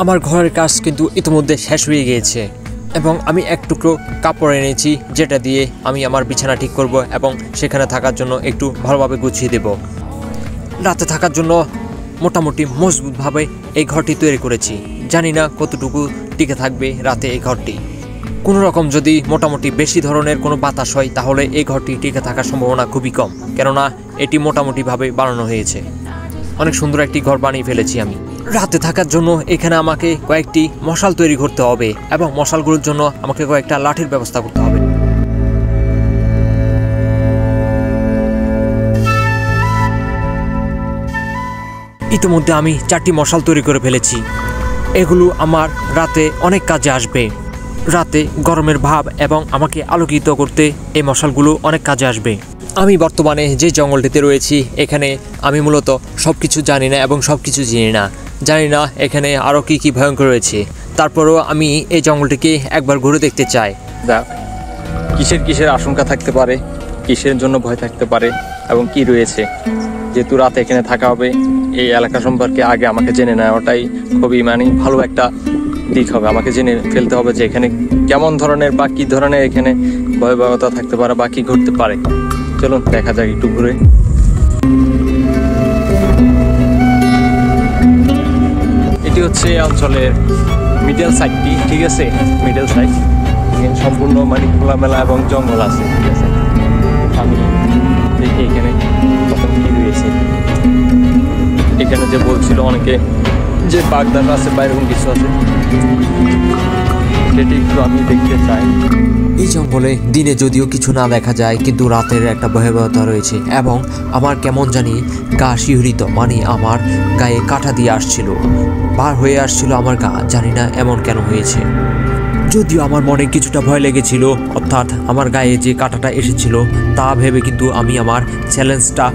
আমার ঘরের কাজ কিন্তু ইতিমধ্যে শেষ হয়ে গিয়েছে এবং আমি এক টুকরো কাপড় এনেছি, যেটা দিয়ে আমি আমার বিছানা ঠিক করব এবং সেখানে থাকার জন্য একটু ভালোভাবে গুছিয়ে দেব। রাতে থাকার জন্য মোটামুটি মজবুতভাবে এই ঘরটি তৈরি করেছি। জানি না কতটুকু টিকে থাকবে রাতে এই ঘরটি। কোনো রকম যদি মোটামুটি বেশি ধরনের কোনো বাতাস হয় তাহলে এই ঘরটি টিকে থাকার সম্ভাবনা খুবই কম, কেননা এটি মোটামুটিভাবে বানানো হয়েছে। অনেক সুন্দর একটি ঘর বানিয়ে ফেলেছি আমি। রাতে থাকার জন্য এখানে আমাকে কয়েকটি মশাল তৈরি করতে হবে এবং মশালগুলোর জন্য আমাকে কয়েকটা লাঠির ব্যবস্থা করতে হবে। ইতিমধ্যে আমি 4টি মশাল তৈরি করে ফেলেছি। এগুলো আমার রাতে অনেক কাজে আসবে। রাতে গরমের ভাব এবং আমাকে আলোকিত করতে এই মশালগুলো অনেক কাজে আসবে। আমি বর্তমানে যে জঙ্গলটিতে রয়েছি এখানে আমি মূলত সব কিছু জানি না এবং সব কিছু জানি না এখানে আরও কি ভয়ঙ্কর রয়েছে। তারপরেও আমি এই জঙ্গলটিকে একবার ঘুরে দেখতে চাই। কিসের আশঙ্কা থাকতে পারে, কিসের জন্য ভয় থাকতে পারে এবং কি রয়েছে। যেহেতু রাতে এখানে থাকা হবে, এই এলাকা সম্পর্কে আগে আমাকে জেনে নেওয়াটাই খুবই ভালো একটা দিক হবে। আমাকে জেনে ফেলতে হবে যে এখানে কেমন ধরনের বা কী ধরনের এখানে ভয়াবহতা থাকতে পারে বা কী ঘটতে পারে। চলুন দেখা যাক একটু ঘুরে। এটি হচ্ছে অঞ্চলের মিডল সাইডটি, ঠিক আছে, মিডল সাইড সম্পূর্ণ খোলামেলা এবং জঙ্গল আছে, ঠিক আছে। আমি দেখি এখানে কখন কী রয়েছে। এখানে যে বলছিল অনেকে যে বাগদান আছে বা এরকম কিছু আছে, সেটি একটু আমি দেখতে চাই। এই জঙ্গলে দিনে যদিও কিছু না দেখা যায়, কিন্তু রাতের একটা ভয়াবহতা রয়েছে এবং আমার কেমন জানি গা শিহরিত, আমার গায়ে কাঁটা দিয়ে আসছিল, বার হয়ে আসছিল আমার গা। জানি না এমন কেন হয়েছে। যদিও আমার মনে কিছুটা ভয় লেগেছিল, অর্থাৎ আমার গায়ে যে কাঁটাটা এসেছিল তা ভেবে কিন্তু আমি আমার চ্যালেঞ্জটা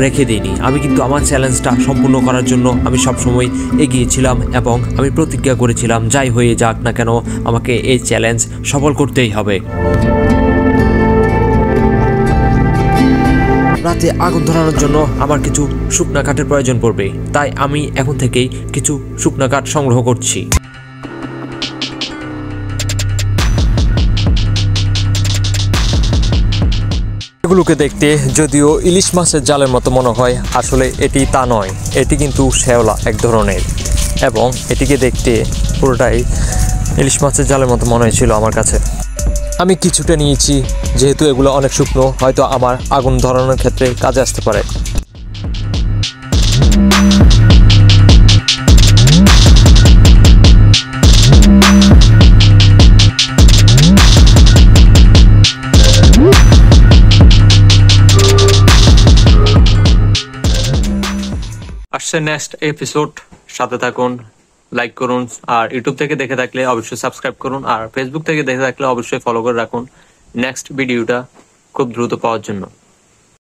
রেখে দিইনি। আমি কিন্তু আমার চ্যালেঞ্জটা সম্পূর্ণ করার জন্য আমি সবসময় এগিয়েছিলাম এবং আমি প্রতিজ্ঞা করেছিলাম যাই হয়ে যাক না কেন আমাকে এই চ্যালেঞ্জ সফল করতেই হবে। রাতে আগুন ধরানোর জন্য আমার কিছু শুকনা কাঠের প্রয়োজন পড়বে, তাই আমি এখন থেকেই কিছু শুকনা কাঠ সংগ্রহ করছি। এগুলোকে দেখতে যদিও ইলিশ মাছের জালের মতো মনে হয়, আসলে এটি তা নয়। এটি কিন্তু শ্যাওলা এক ধরনের এবং এটিকে দেখতে পুরোটাই ইলিশ মাছের জালের মতো মনে হয়েছিল আমার কাছে। আমি কিছুটা নিয়েছি, যেহেতু এগুলো অনেক শুকনো, হয়তো আমার আগুন ধরানোর ক্ষেত্রে কাজে আসতে পারে। আসছে নেক্সট এপিসোড, সাথে থাকুন, লাইক করুন, আর ইউটিউব থেকে দেখে থাকলে অবশ্যই সাবস্ক্রাইব করুন, আর ফেসবুক থেকে দেখে থাকলে অবশ্যই ফলো করে রাখুন নেক্সট ভিডিওটা খুব দ্রুত পাওয়ার জন্য।